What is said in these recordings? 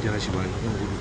jara shi ba yan gudu.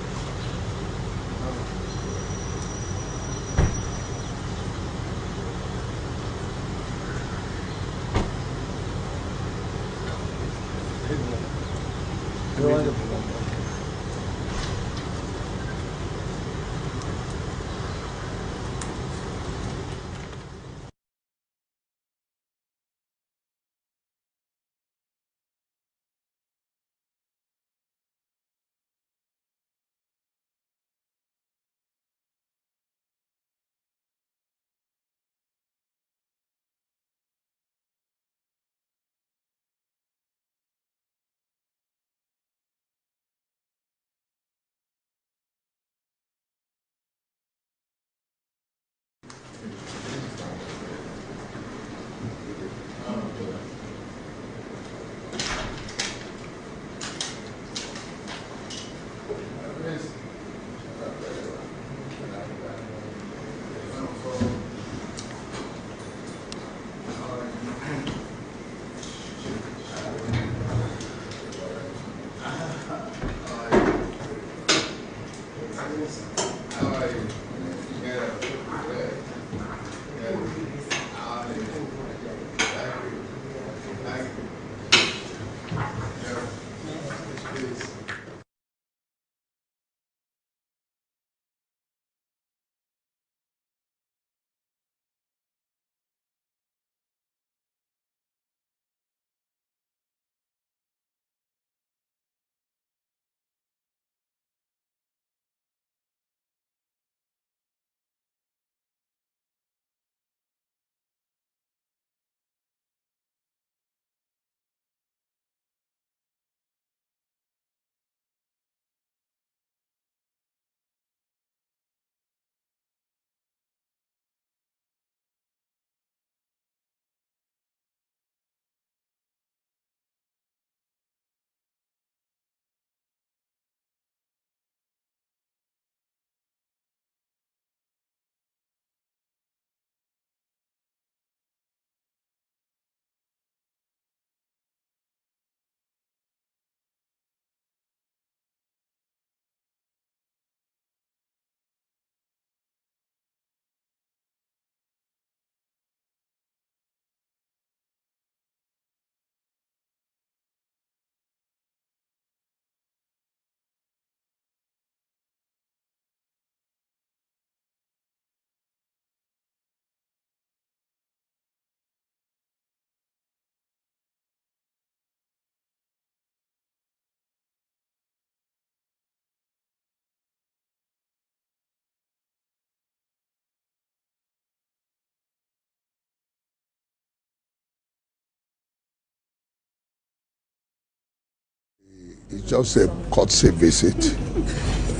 It's just a courtesy visit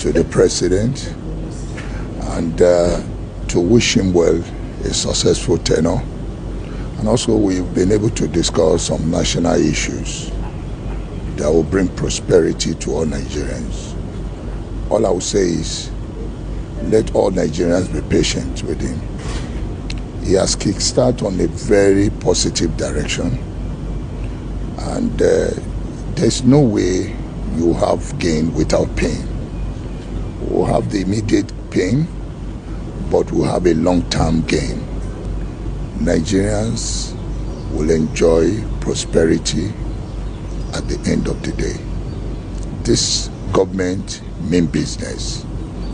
to the president and to wish him well a successful tenure. And also we've been able to discuss some national issues that will bring prosperity to all Nigerians. All I will say is let all Nigerians be patient with him. He has kickstarted on a very positive direction, and there's no way you have gain without pain. We'll have the immediate pain, but we'll have a long-term gain. Nigerians will enjoy prosperity at the end of the day. This government means business,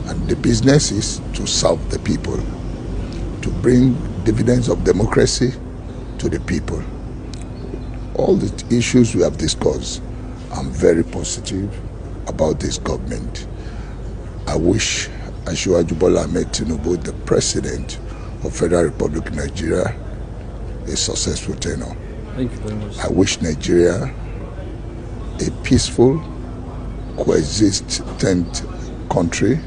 and the business is to serve the people, to bring dividends of democracy to the people. All the issues we have discussed, I'm very positive about this government. I wish Asiwaju Bola Ahmed Tinubu, the President of Federal Republic of Nigeria, a successful tenure. Thank you very much. I wish Nigeria a peaceful, coexistent country